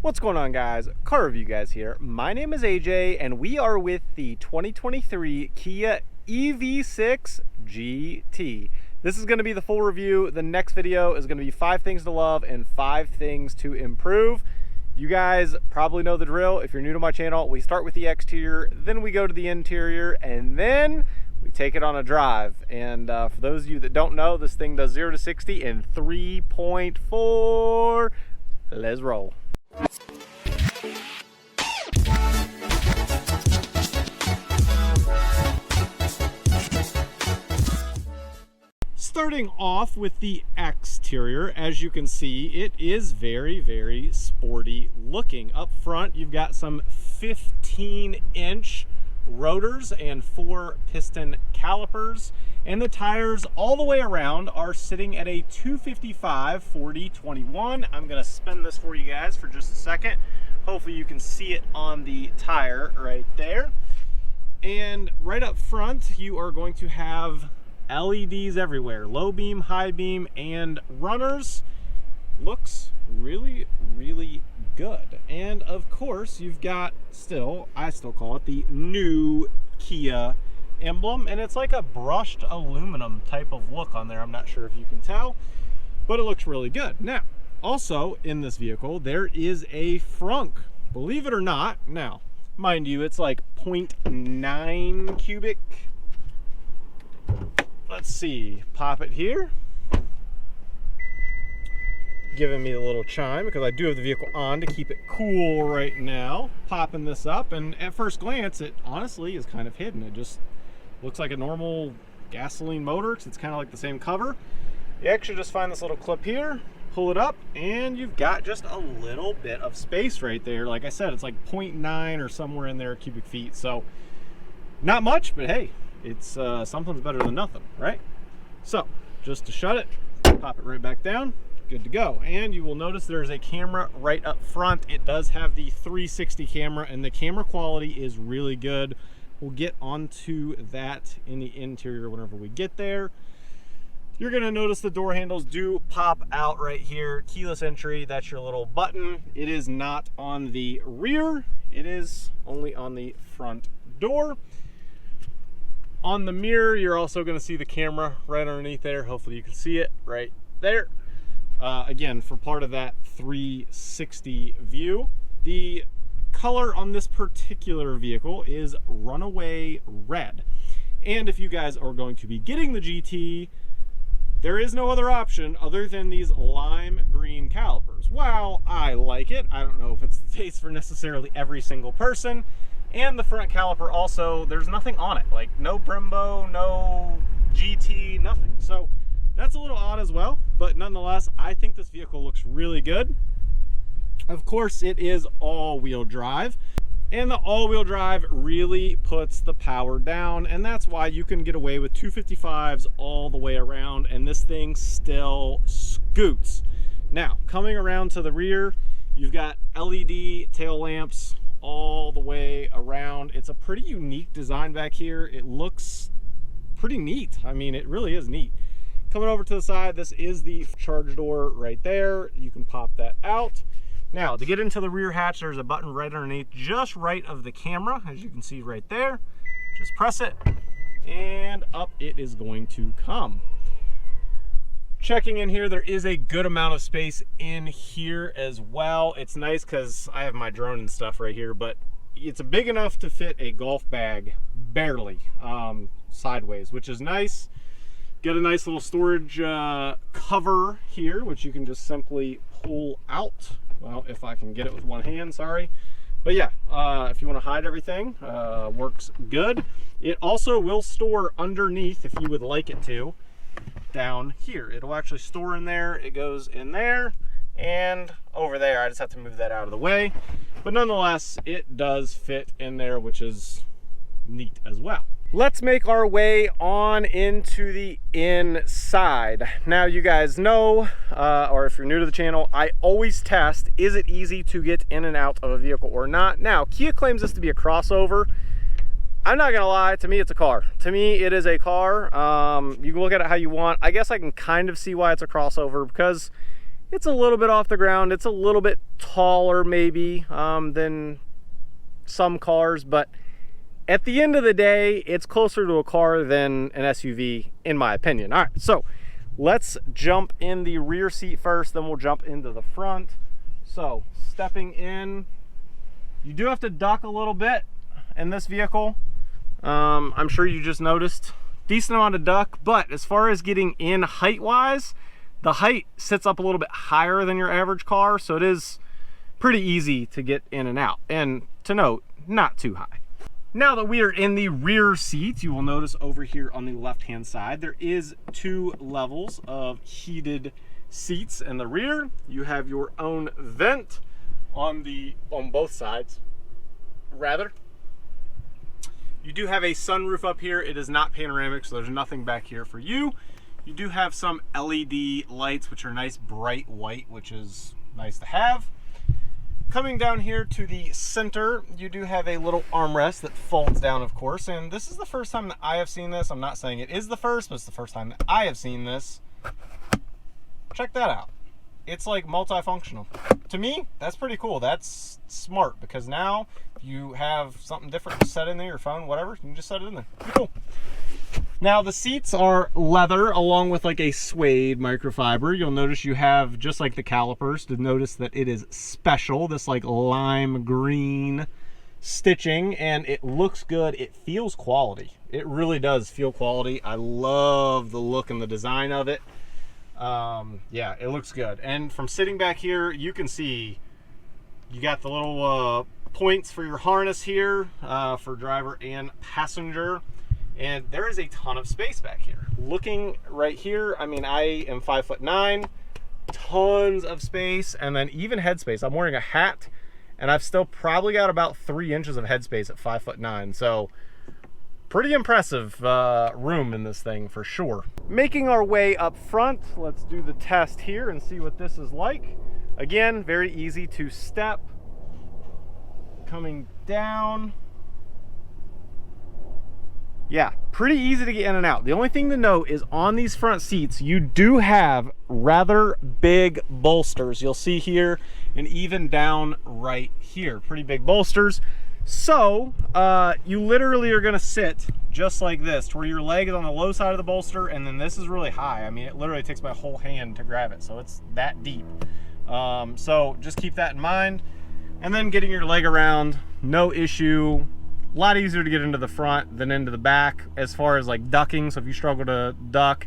What's going on, guys? Car review guys here. My name is AJ and we are with the 2023 Kia EV6 GT. This is going to be the full review. The next video is going to be 5 things to love and 5 things to improve. You guys probably know the drill. If you're new to my channel, we start with the exterior, then we go to the interior, and then we take it on a drive. And for those of you that don't know, this thing does 0 to 60 in 3.4. Let's roll. Starting off with the exterior, as you can see, it is very sporty looking. Up front, you've got some 15-inch rotors and 4 piston calipers, and the tires all the way around are sitting at a 255/40/21. I'm going to spin this for you guys for just a second. Hopefully you can see it on the tire right there. And right up front, you are going to have LEDs everywhere, low beam, high beam, and runners. Looks really good. And of course, you've got I still call it the new Kia emblem, and it's like a brushed aluminum type of look on there. I'm not sure if you can tell, but it looks really good. Now, also in this vehicle, there is a frunk, believe it or not. Now, mind you, it's like 0.9 cubic. Let's see, pop it here. Giving me a little chime because I do have the vehicle on to keep it cool right now. Popping this up, and at first glance, it honestly is kind of hidden. It just looks like a normal gasoline motor. It's kind of like the same cover. You actually just find this little clip here, pull it up, and you've got just a little bit of space right there. Like I said, it's like 0.9 or somewhere in there cubic feet. So not much, but hey, it's something's better than nothing, right? So just to shut it, pop it right back down, good to go. And you will notice there's a camera right up front. It does have the 360 camera, and the camera quality is really good. We'll get onto that in the interior whenever we get there. You're gonna notice the door handles do pop out right here. Keyless entry, that's your little button. It is not on the rear. It is only on the front door. On the mirror, you're also gonna see the camera right underneath there. Hopefully you can see it right there. Again, for part of that 360 view. The color on this particular vehicle is runaway red. And if you guys are going to be getting the GT, there is no other option other than these lime green calipers. While I like it, I don't know if it's the taste for necessarily every single person. And the front caliper also, there's nothing on it, like no Brembo, no GT, nothing. So that's a little odd as well, but nonetheless, I think this vehicle looks really good. Of course, it is all-wheel drive, and the all-wheel drive really puts the power down, and that's why you can get away with 255s all the way around, and this thing still scoots. Now, coming around to the rear, you've got LED tail lamps all the way around. It's a pretty unique design back here. It looks pretty neat. I mean, it really is neat. Coming over to the side, this is the charge door right there. You can pop that out. Now, to get into the rear hatch, there's a button right underneath, just right of the camera, as you can see right there. Just press it, and up it is going to come. Checking in here, there is a good amount of space in here as well. It's nice because I have my drone and stuff right here, but it's big enough to fit a golf bag, barely, sideways, which is nice. Get a nice little storage cover here, which you can just simply pull out. Well, if I can get it with one hand, sorry. But yeah, if you want to hide everything, works good. It also will store underneath, if you would like it to, down here. It'll actually store in there. It goes in there and over there. I just have to move that out of the way. But nonetheless, it does fit in there, which is neat as well. Let's make our way on into the inside. Now, you guys know, or if you're new to the channel, I always test, is it easy to get in and out of a vehicle or not? Now, Kia claims this to be a crossover. I'm not gonna lie, to me it's a car. To me it is a car. You can look at it how you want. I guess I can kind of see why it's a crossover, because It's a little bit off the ground. It's a little bit taller maybe than some cars, but at the end of the day, it's closer to a car than an SUV, in my opinion. All right, so let's jump in the rear seat first, then we'll jump into the front. So stepping in, you do have to duck a little bit in this vehicle. I'm sure you just noticed. Decent amount of duck, but as far as getting in height-wise, the height sits up a little bit higher than your average car, so it is pretty easy to get in and out. And to note, not too high. Now that we are in the rear seat, you will notice over here on the left-hand side, there is 2 levels of heated seats in the rear. You have your own vent on both sides, rather. You do have a sunroof up here. It is not panoramic, so there's nothing back here for you. You do have some LED lights, which are nice bright white, which is nice to have. Coming down here to the center, you do have a little armrest that folds down, of course, and this is the first time that I have seen this. I'm not saying it is the first, but it's the first time that I have seen this. Check that out. It's like multifunctional. To me, that's pretty cool. That's smart, because now if you have something different to set in there, your phone, whatever, you can just set it in there. Pretty cool. Now the seats are leather along with like a suede microfiber. You'll notice you have, just like the calipers, to notice that it is special, this like lime green stitching, and it looks good. It feels quality. It really does feel quality. I love the look and the design of it. Yeah, it looks good. And from sitting back here, you can see you got the little points for your harness here for driver and passenger. And there is a ton of space back here. Looking right here, I mean, I am 5'9", tons of space, and then even headspace. I'm wearing a hat, and I've still probably got about 3 inches of headspace at 5'9", so pretty impressive room in this thing for sure. Making our way up front, let's do the test here and see what this is like. Again, very easy to step. Coming down. Yeah, pretty easy to get in and out. The only thing to note is on these front seats, you do have rather big bolsters. You'll see here and even down right here, pretty big bolsters. So you literally are gonna sit just like this, to where your leg is on the low side of the bolster, and then this is really high. I mean, it literally takes my whole hand to grab it, so it's that deep. So just keep that in mind. And then getting your leg around, no issue. A lot easier to get into the front than into the back as far as like ducking. So if you struggle to duck,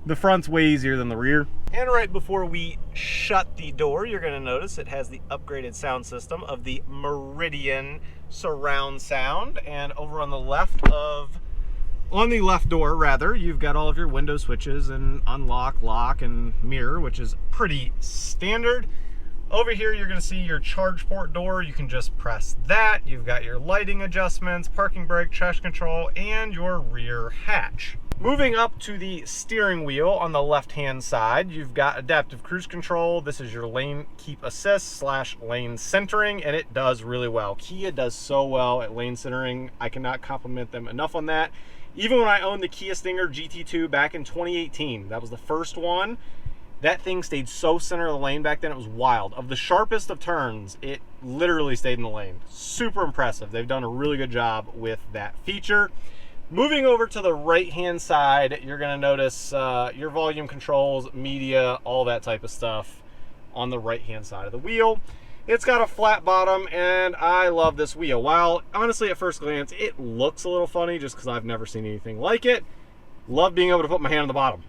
the front's way easier than the rear. And right before we shut the door, you're gonna notice it has the upgraded sound system of the Meridian surround sound. And over on the left door rather, you've got all of your window switches and unlock, lock, and mirror, which is pretty standard. Over here, you're gonna see your charge port door. You can just press that. You've got your lighting adjustments, parking brake, traction control, and your rear hatch. Moving up to the steering wheel on the left-hand side, you've got adaptive cruise control. This is your lane keep assist / lane centering, and it does really well. Kia does so well at lane centering. I cannot compliment them enough on that. Even when I owned the Kia Stinger GT2 back in 2018, that was the first one. That thing stayed so center of the lane back then, it was wild. Of the sharpest of turns, it literally stayed in the lane. Super impressive. They've done a really good job with that feature. Moving over to the right-hand side, you're gonna notice your volume controls, media, all that type of stuff on the right-hand side of the wheel. It's got a flat bottom, and I love this wheel. While, honestly, at first glance, it looks a little funny just because I've never seen anything like it. Love being able to put my hand on the bottom.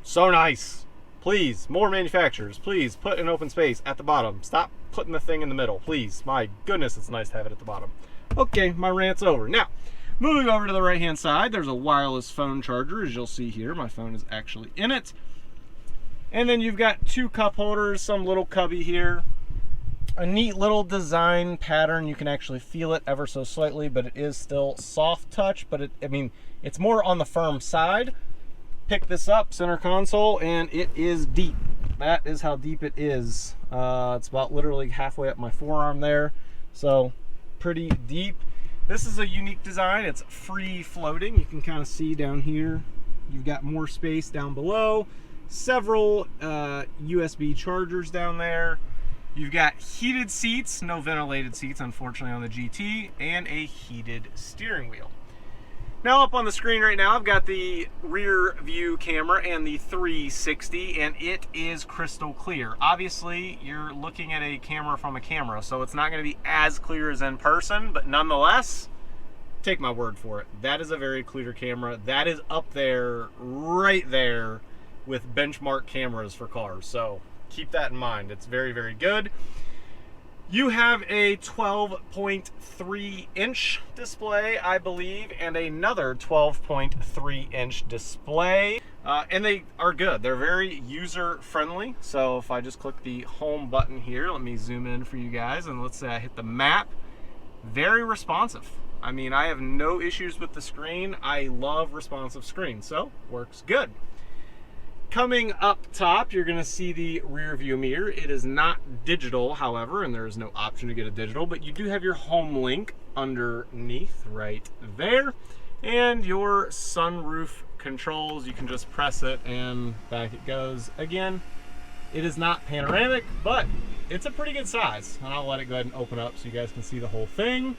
So nice. Please, more manufacturers, please put an open space at the bottom. Stop putting the thing in the middle, please. My goodness, it's nice to have it at the bottom. Okay, my rant's over. Now, moving over to the right-hand side, there's a wireless phone charger, as you'll see here. My phone is actually in it. And then you've got 2 cup holders, some little cubby here. A neat little design pattern. You can actually feel it ever so slightly, but it is still soft touch, but I mean, it's more on the firm side. Pick this up, center console, and it is deep. That is how deep it is. It's about literally halfway up my forearm there, so pretty deep. This is a unique design. It's free floating. You can kind of see down here, you've got more space down below. several USB chargers down there. You've got heated seats, no ventilated seats unfortunately on the GT, and a heated steering wheel. Now up on the screen right now, I've got the rear view camera and the 360, and it is crystal clear. Obviously, you're looking at a camera from a camera, so it's not going to be as clear as in person, but nonetheless, take my word for it. That is a very clear camera. That is up there, right there, with benchmark cameras for cars. So keep that in mind. It's very, very good. You have a 12.3 inch display, I believe, and another 12.3 inch display. And they are good. They're very user friendly. So if I just click the home button here, let me zoom in for you guys, and let's say I hit the map. Very responsive. I mean, I have no issues with the screen. I love responsive screens, so works good. Coming up top, you're going to see the rear view mirror. It is not digital, however, and there is no option to get a digital, but you do have your home link underneath right there. And your sunroof controls, you can just press it and back it goes again. It is not panoramic, but it's a pretty good size. And I'll let it go ahead and open up so you guys can see the whole thing.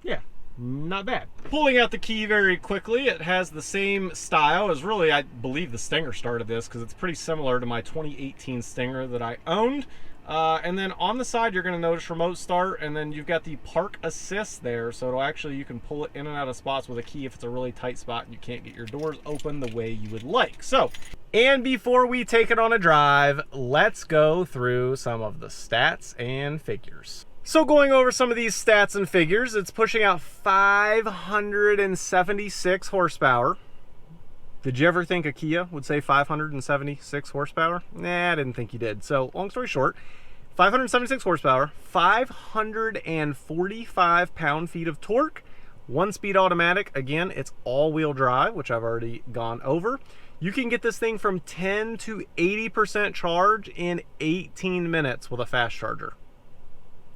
Yeah. Not bad. Pulling out the key very quickly, it has the same style as really, I believe the Stinger started this because it's pretty similar to my 2018 Stinger that I owned. And then on the side, you're going to notice remote start, and then you've got the park assist there. So it'll actually, you can pull it in and out of spots with a key if it's a really tight spot and you can't get your doors open the way you would like. So, and before we take it on a drive, let's go through some of the stats and figures. So going over some of these stats and figures, it's pushing out 576 horsepower. Did you ever think a Kia would say 576 horsepower? Nah, I didn't think you did. So long story short, 576 horsepower, 545 pound-feet of torque, 1-speed automatic. Again, it's all-wheel drive, which I've already gone over. You can get this thing from 10 to 80% charge in 18 minutes with a fast charger.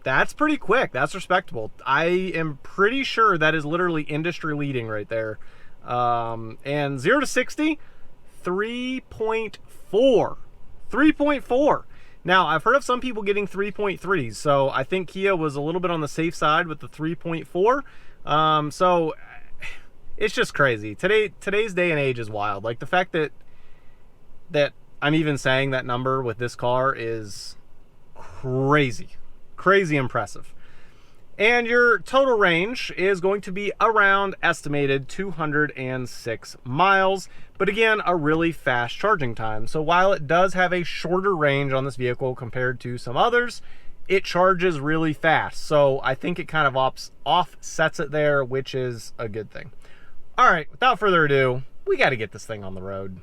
That's pretty quick. That's respectable. I am pretty sure that is literally industry leading right there. And 0 to 60, 3.4. 3.4. Now, I've heard of some people getting 3.3s, so I think Kia was a little bit on the safe side with the 3.4. So it's just crazy. Today's day and age is wild. Like the fact that I'm even saying that number with this car is crazy. Crazy impressive. And your total range is going to be around estimated 206 miles, but again, a really fast charging time. So while it does have a shorter range on this vehicle compared to some others, it charges really fast. So I think it kind of offsets it there, which is a good thing. All right, without further ado, we got to get this thing on the road.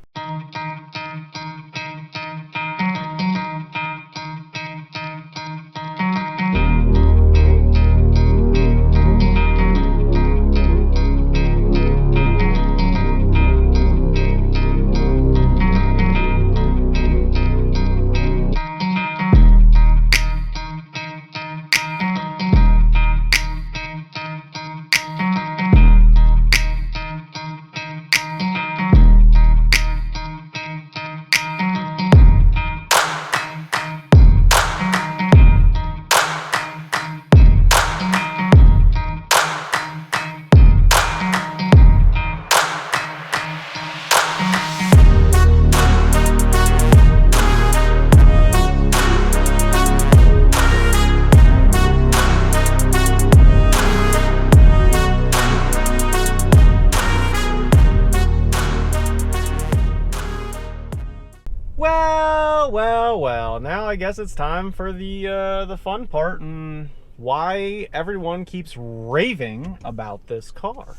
Well, now I guess it's time for the fun part and why everyone keeps raving about this car.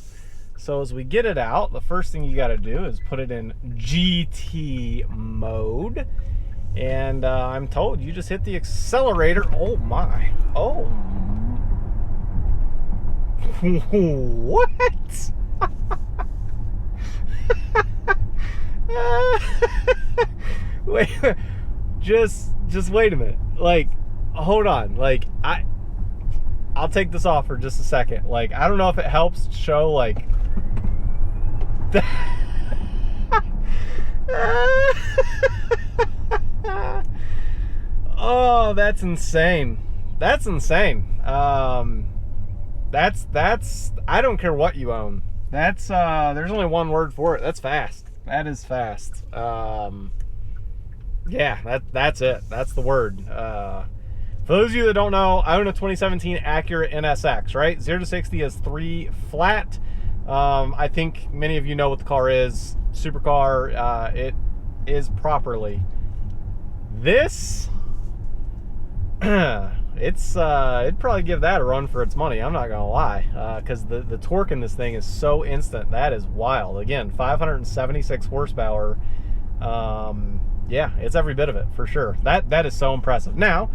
So as we get it out, the first thing you got to do is put it in GT mode. And I'm told you just hit the accelerator. Oh my. Oh. What? Wait, just wait a minute. Like, hold on. Like, I'll take this off for just a second. Like, I don't know if it helps show, like, Oh, that's insane. That's insane. That's I don't care what you own. That's there's only one word for it. That's fast. That is fast. Yeah, that's it. That's the word. For those of you that don't know, I own a 2017 Acura NSX, right? 0 to 60 is 3 flat. I think many of you know what the car is. SuperCar. It is properly. This, it'd probably give that a run for its money. I'm not gonna lie, because the torque in this thing is so instant. That is wild. Again, 576 horsepower. Yeah, it's every bit of it for sure. That is so impressive. Now,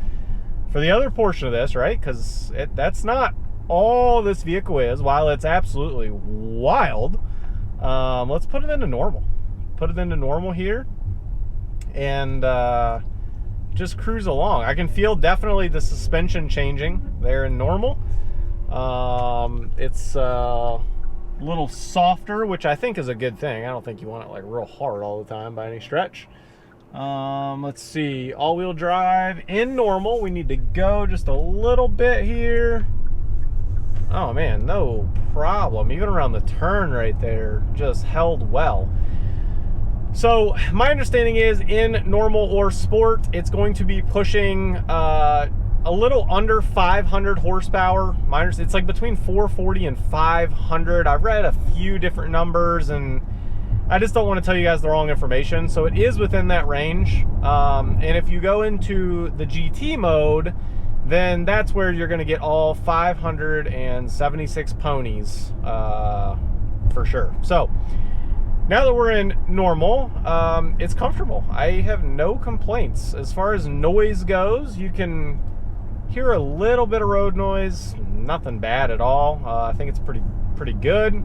for the other portion of this, right? Because that's not all this vehicle is. While it's absolutely wild, let's put it into normal. Put it into normal here, and just cruise along. I can feel definitely the suspension changing there in normal. It's a little softer, which I think is a good thing. I don't think you want it like real hard all the time by any stretch. Let's see, all-wheel drive in normal. We need to go just a little bit here. Oh man, no problem. Even around the turn right there, just held well. So my understanding is in normal or sport, it's going to be pushing a little under 500 horsepower. It's like between 440 and 500. I've read a few different numbers, and I just don't want to tell you guys the wrong information. So it is within that range. And if you go into the GT mode, then that's where you're going to get all 576 ponies for sure. So now that we're in normal, it's comfortable. I have no complaints. As far as noise goes, you can hear a little bit of road noise. Nothing bad at all. I think it's pretty good.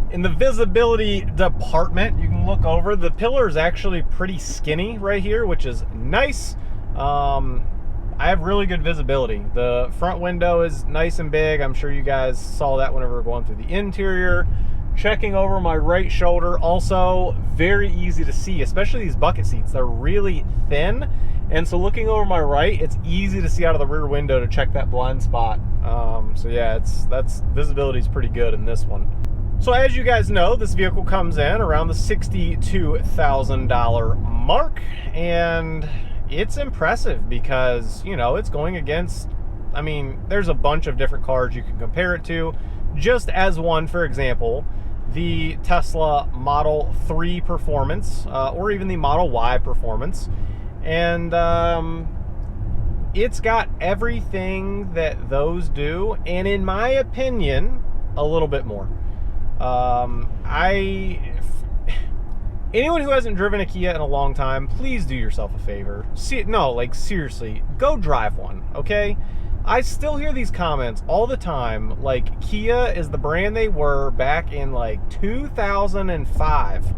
In the visibility department, you can look over. The pillar is actually pretty skinny right here, which is nice. I have really good visibility. The front window is nice and big. I'm sure you guys saw that whenever we're going through the interior. Checking over my right shoulder, also very easy to see, especially these bucket seats. They're really thin, and so looking over my right, it's easy to see out of the rear window to check that blind spot. So yeah, that's visibility is pretty good in this one. So as you guys know, this vehicle comes in around the $62,000 mark, and it's impressive because, you know, it's going against, I mean, there's a bunch of different cars you can compare it to. Just as one, for example, the Tesla Model 3 Performance, or even the Model Y Performance. And it's got everything that those do, and in my opinion, a little bit more. Anyone who hasn't driven a Kia in a long time, please do yourself a favor. Seriously, go drive one, okay? I still hear these comments all the time, like Kia is the brand they were back in like 2005.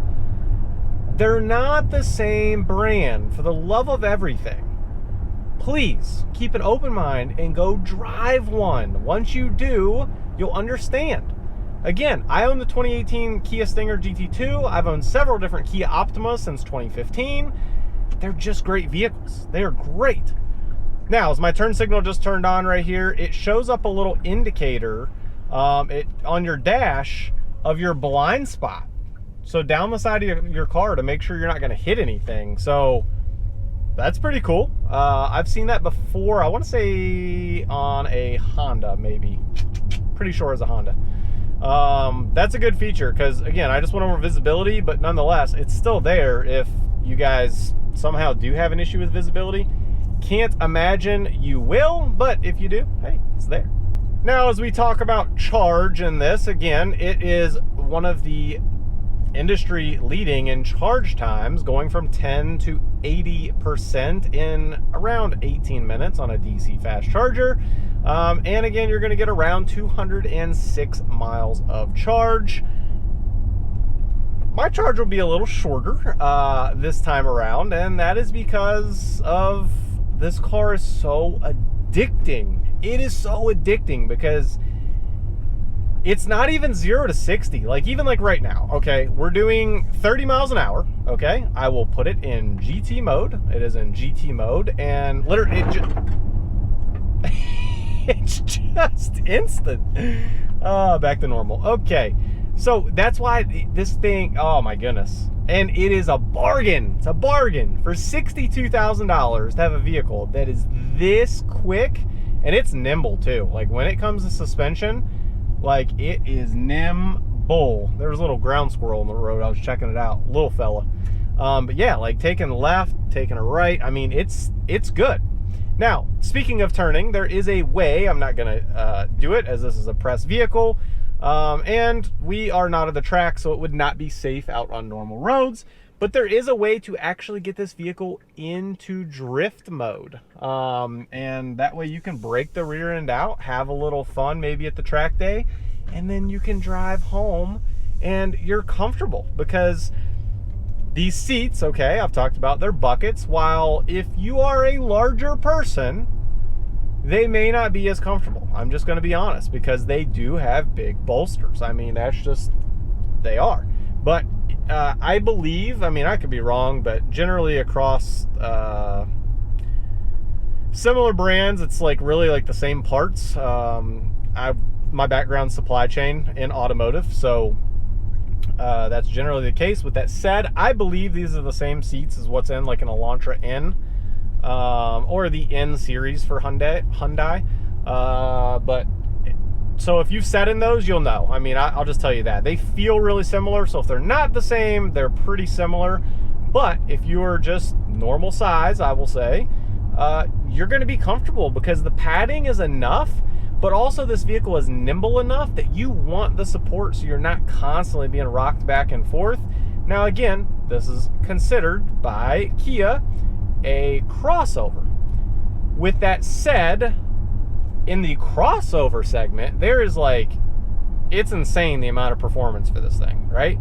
They're not the same brand, for the love of everything. Please keep an open mind and go drive one. Once you do, you'll understand. Again, I own the 2018 Kia Stinger GT2. I've owned several different Kia Optima since 2015. They're just great vehicles. They are great. Now, as my turn signal just turned on right here, it shows up a little indicator on your dash of your blind spot. So down the side of your car to make sure you're not going to hit anything. So that's pretty cool. I've seen that before. I want to say on a Honda, maybe. Pretty sure it's a Honda. That's a good feature because, again, I just went over visibility, but nonetheless, it's still there if you guys somehow do have an issue with visibility. Can't imagine you will, but if you do, hey, it's there. Now, as we talk about charge in this, again, it is one of the industry leading in charge times, going from 10 to 80% in around 18 minutes on a DC fast charger. And again, you're going to get around 206 miles of charge. My charge will be a little shorter this time around, and that is because of this car is so addicting. It is so addicting because it's not even 0 to 60. Like, even like right now, okay, we're doing 30 miles an hour, okay? I will put it in GT mode. It is in GT mode, and literally, it's just instant. Back to normal. Okay, so that's why this thing, oh my goodness. And it is a bargain. It's a bargain for $62,000 to have a vehicle that is this quick, and it's nimble too. Like, when it comes to suspension, like, it is nimble. There was a little ground squirrel on the road. I was checking it out, little fella. But yeah, like taking a left, taking a right. I mean, it's good. Now, speaking of turning, there is a way. I'm not gonna do it, as this is a press vehicle. And we are not at the track, so it would not be safe out on normal roads. But there is a way to actually get this vehicle into drift mode. And that way you can break the rear end out, have a little fun maybe at the track day, and then you can drive home and you're comfortable. Because these seats, okay, I've talked about their buckets, while if you are a larger person, they may not be as comfortable. I'm just going to be honest, because they do have big bolsters. I mean, that's just, they are. But I believe, I mean, I could be wrong, but generally across similar brands, it's like really like the same parts. My background's supply chain in automotive, so that's generally the case. With that said, I believe these are the same seats as what's in like an Elantra N, or the N series for Hyundai. But so if you've sat in those, you'll know. I mean, I'll just tell you that they feel really similar. So if they're not the same, they're pretty similar. But if you are just normal size, I will say, you're going to be comfortable, because the padding is enough, but also this vehicle is nimble enough that you want the support, so you're not constantly being rocked back and forth. Now, again, this is considered by Kia a crossover. With that said, in the crossover segment, there is like, it's insane the amount of performance for this thing, right?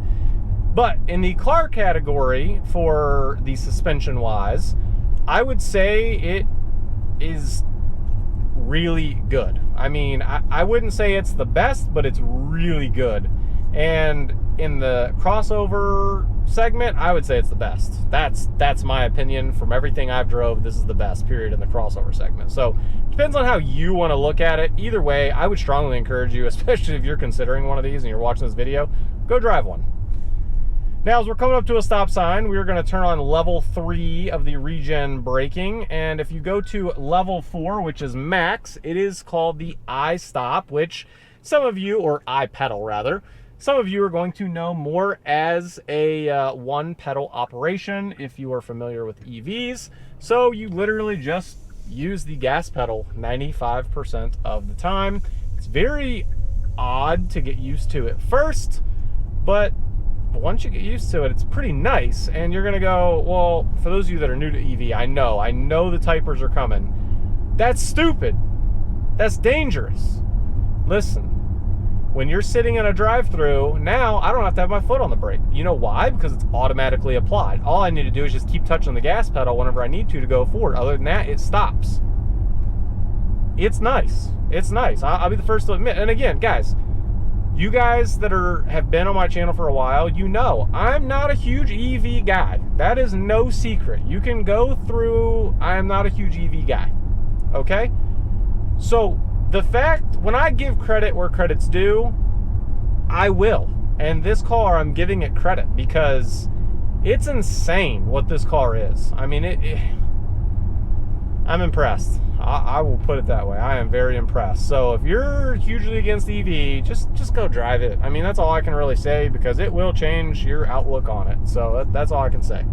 But in the car category, for the suspension wise, I would say it is really good. I mean, I wouldn't say it's the best, but it's really good. And in the crossover segment, I would say it's the best. That's my opinion. From everything I've drove, this is the best, period, in the crossover segment. So depends on how you want to look at it. Either way, I would strongly encourage you, especially if you're considering one of these and you're watching this video, go drive one. Now, as we're coming up to a stop sign, we're going to turn on level 3 of the regen braking. And if you go to level 4, which is max, it is called the I-stop, which some of you, or I-pedal rather, some of you are going to know more as a one-pedal operation if you are familiar with EVs. So you literally just use the gas pedal 95% of the time. It's very odd to get used to at first, but once you get used to it, it's pretty nice. And you're gonna go, well, for those of you that are new to EV, I know the typers are coming. That's stupid. That's dangerous. Listen, when you're sitting in a drive-through, now I don't have to have my foot on the brake. You know why? Because it's automatically applied. All I need to do is just keep touching the gas pedal whenever I need to go forward. Other than that, it stops. It's nice. It's nice. I'll be the first to admit. And again, guys, you guys that have been on my channel for a while, you know I'm not a huge EV guy. That is no secret. You can go through, I am not a huge EV guy. Okay? So the fact, when I give credit where credit's due, I will. And this car, I'm giving it credit because it's insane what this car is. I mean, I'm impressed. I will put it that way. I am very impressed. So if you're hugely against EV, just go drive it. I mean, that's all I can really say, because it will change your outlook on it. So that's all I can say.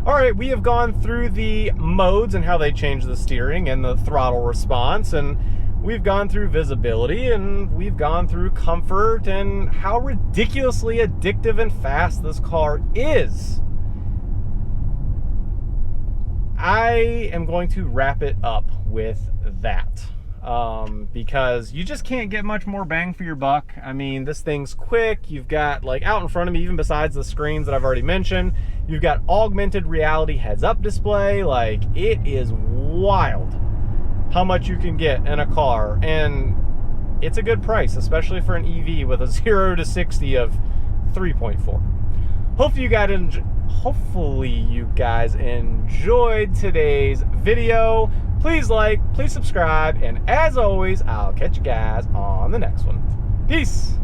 All right, we have gone through the modes and how they change the steering and the throttle response, and we've gone through visibility, and we've gone through comfort and how ridiculously addictive and fast this car is. I am going to wrap it up with that, because you just can't get much more bang for your buck. I mean, this thing's quick. You've got, like, out in front of me, even besides the screens that I've already mentioned, you've got augmented reality heads-up display. Like, it is wild how much you can get in a car. And it's a good price, especially for an EV with a 0 to 60 of 3.4. Hopefully you guys enjoyed today's video. Please like, please subscribe, and as always, I'll catch you guys on the next one. Peace.